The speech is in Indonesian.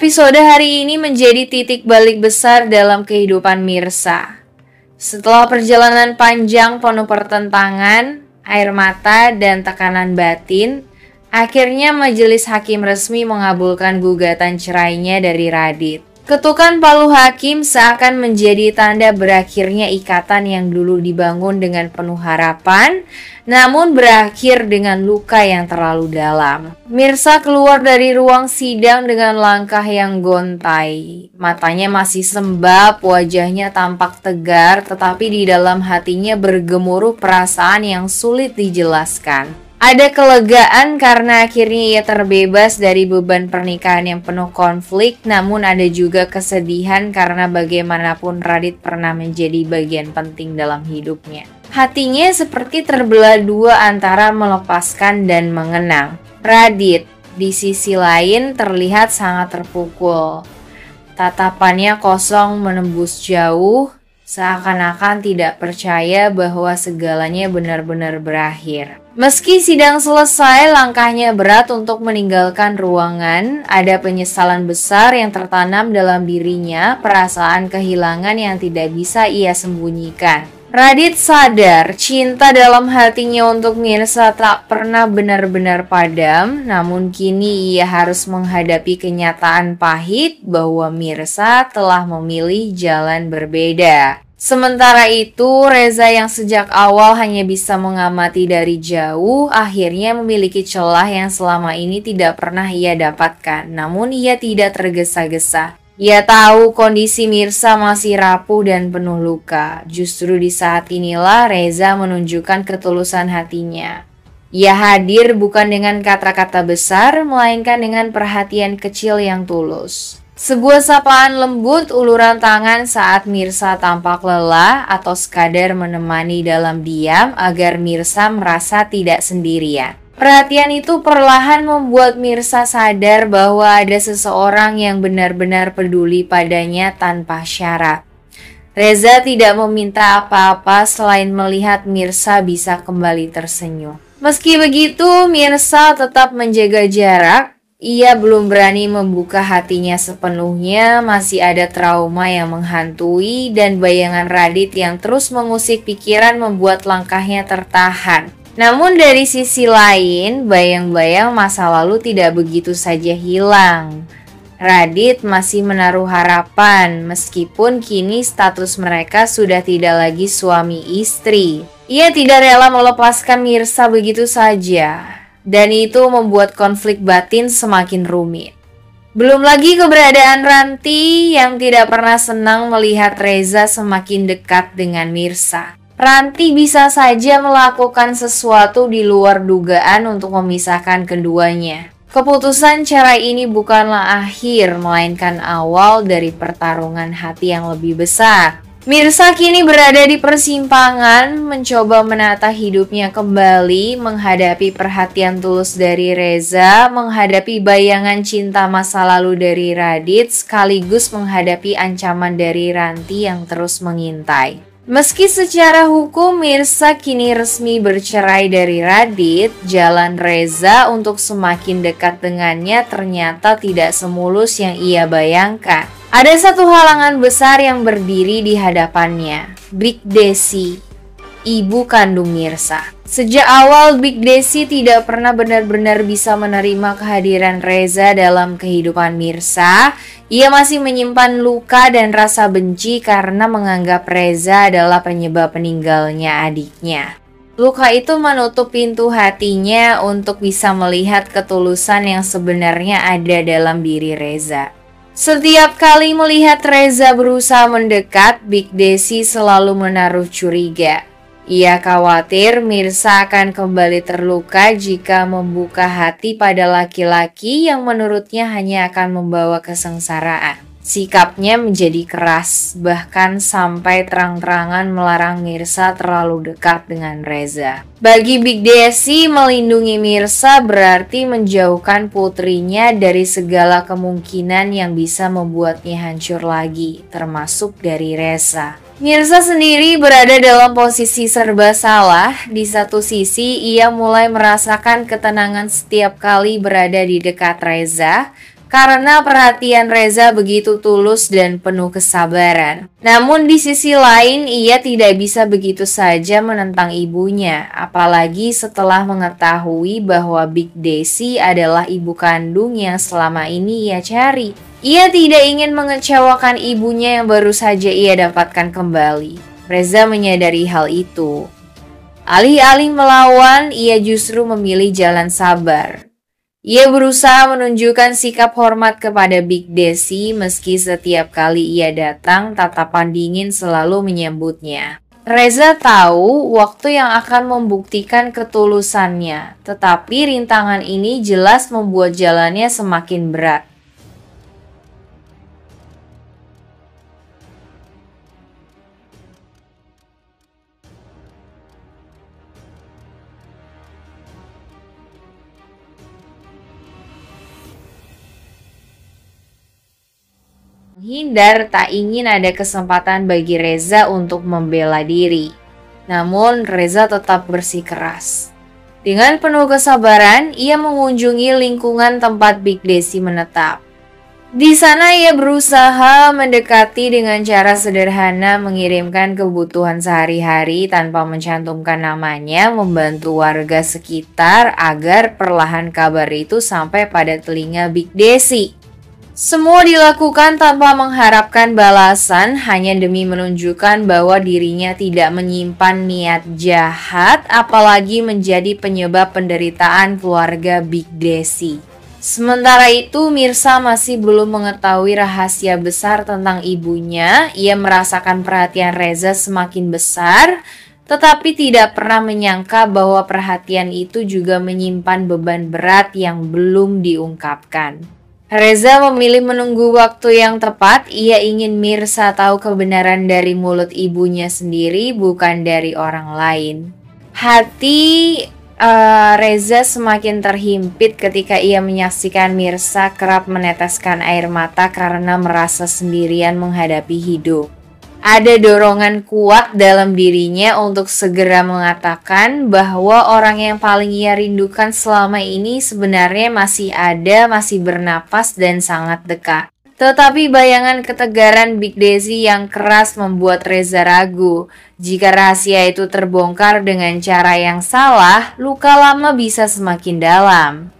Episode hari ini menjadi titik balik besar dalam kehidupan Mirsa. Setelah perjalanan panjang penuh pertentangan, air mata, dan tekanan batin, akhirnya majelis hakim resmi mengabulkan gugatan cerainya dari Radit. Ketukan palu hakim seakan menjadi tanda berakhirnya ikatan yang dulu dibangun dengan penuh harapan, namun berakhir dengan luka yang terlalu dalam. Mirsa keluar dari ruang sidang dengan langkah yang gontai. Matanya masih sembab, wajahnya tampak tegar, tetapi di dalam hatinya bergemuruh perasaan yang sulit dijelaskan. Ada kelegaan karena akhirnya ia terbebas dari beban pernikahan yang penuh konflik, namun ada juga kesedihan karena bagaimanapun Radit pernah menjadi bagian penting dalam hidupnya. Hatinya seperti terbelah dua antara melepaskan dan mengenang. Radit, di sisi lain, terlihat sangat terpukul. Tatapannya kosong menembus jauh, seakan-akan tidak percaya bahwa segalanya benar-benar berakhir. Meski sidang selesai, langkahnya berat untuk meninggalkan ruangan. Ada penyesalan besar yang tertanam dalam dirinya, perasaan kehilangan yang tidak bisa ia sembunyikan. Radit sadar cinta dalam hatinya untuk Mirsa tak pernah benar-benar padam, namun kini ia harus menghadapi kenyataan pahit bahwa Mirsa telah memilih jalan berbeda. Sementara itu, Reza yang sejak awal hanya bisa mengamati dari jauh, akhirnya memiliki celah yang selama ini tidak pernah ia dapatkan. Namun ia tidak tergesa-gesa. Ia tahu kondisi Mirsa masih rapuh dan penuh luka. Justru di saat inilah Reza menunjukkan ketulusan hatinya. Ia hadir bukan dengan kata-kata besar, melainkan dengan perhatian kecil yang tulus. Sebuah sapaan lembut, uluran tangan saat Mirsa tampak lelah, atau sekadar menemani dalam diam agar Mirsa merasa tidak sendirian. Perhatian itu perlahan membuat Mirsa sadar bahwa ada seseorang yang benar-benar peduli padanya tanpa syarat. Reza tidak meminta apa-apa selain melihat Mirsa bisa kembali tersenyum. Meski begitu, Mirsa tetap menjaga jarak. Ia belum berani membuka hatinya sepenuhnya, masih ada trauma yang menghantui dan bayangan Radit yang terus mengusik pikiran membuat langkahnya tertahan. Namun dari sisi lain, bayang-bayang masa lalu tidak begitu saja hilang. Radit masih menaruh harapan, meskipun kini status mereka sudah tidak lagi suami istri. Ia tidak rela melepaskan Mirsa begitu saja. Dan itu membuat konflik batin semakin rumit. Belum lagi keberadaan Ranti yang tidak pernah senang melihat Reza semakin dekat dengan Mirsa. Ranti bisa saja melakukan sesuatu di luar dugaan untuk memisahkan keduanya. Keputusan cerai ini bukanlah akhir, melainkan awal dari pertarungan hati yang lebih besar. Mirsa kini berada di persimpangan, mencoba menata hidupnya kembali, menghadapi perhatian tulus dari Reza, menghadapi bayangan cinta masa lalu dari Radit, sekaligus menghadapi ancaman dari Ranti yang terus mengintai. Meski secara hukum Mirsa kini resmi bercerai dari Radit, jalan Reza untuk semakin dekat dengannya ternyata tidak semulus yang ia bayangkan. Ada satu halangan besar yang berdiri di hadapannya, Big Desi, ibu kandung Mirsa. Sejak awal Big Desi tidak pernah benar-benar bisa menerima kehadiran Reza dalam kehidupan Mirsa. Ia masih menyimpan luka dan rasa benci karena menganggap Reza adalah penyebab meninggalnya adiknya. Luka itu menutup pintu hatinya untuk bisa melihat ketulusan yang sebenarnya ada dalam diri Reza. Setiap kali melihat Reza berusaha mendekat, Big Desi selalu menaruh curiga. Ia khawatir Mirsa akan kembali terluka jika membuka hati pada laki-laki yang menurutnya hanya akan membawa kesengsaraan. Sikapnya menjadi keras, bahkan sampai terang-terangan melarang Mirsa terlalu dekat dengan Reza. Bagi Big Desi, melindungi Mirsa berarti menjauhkan putrinya dari segala kemungkinan yang bisa membuatnya hancur lagi, termasuk dari Reza. Mirsa sendiri berada dalam posisi serba salah. Di satu sisi, ia mulai merasakan ketenangan setiap kali berada di dekat Reza, karena perhatian Reza begitu tulus dan penuh kesabaran. Namun di sisi lain, ia tidak bisa begitu saja menentang ibunya, apalagi setelah mengetahui bahwa Big Desi adalah ibu kandung yang selama ini ia cari. Ia tidak ingin mengecewakan ibunya yang baru saja ia dapatkan kembali. Reza menyadari hal itu. Alih-alih melawan, ia justru memilih jalan sabar. Ia berusaha menunjukkan sikap hormat kepada Big Desi meski setiap kali ia datang, tatapan dingin selalu menyambutnya. Reza tahu waktu yang akan membuktikan ketulusannya, tetapi rintangan ini jelas membuat jalannya semakin berat. Menghindar tak ingin ada kesempatan bagi Reza untuk membela diri. Namun Reza tetap bersikeras. Dengan penuh kesabaran, ia mengunjungi lingkungan tempat Big Desi menetap. Di sana ia berusaha mendekati dengan cara sederhana, mengirimkan kebutuhan sehari-hari tanpa mencantumkan namanya, membantu warga sekitar agar perlahan kabar itu sampai pada telinga Big Desi. Semua dilakukan tanpa mengharapkan balasan, hanya demi menunjukkan bahwa dirinya tidak menyimpan niat jahat, apalagi menjadi penyebab penderitaan keluarga Big Desi. Sementara itu, Mirsa masih belum mengetahui rahasia besar tentang ibunya. Ia merasakan perhatian Reza semakin besar, tetapi tidak pernah menyangka bahwa perhatian itu juga menyimpan beban berat yang belum diungkapkan. Reza memilih menunggu waktu yang tepat. Ia ingin Mirsa tahu kebenaran dari mulut ibunya sendiri, bukan dari orang lain. Hati Reza semakin terhimpit ketika ia menyaksikan Mirsa kerap meneteskan air mata karena merasa sendirian menghadapi hidup. Ada dorongan kuat dalam dirinya untuk segera mengatakan bahwa orang yang paling ia rindukan selama ini sebenarnya masih ada, masih bernapas dan sangat dekat. Tetapi bayangan ketegaran Big Desi yang keras membuat Reza ragu. Jika rahasia itu terbongkar dengan cara yang salah, luka lama bisa semakin dalam.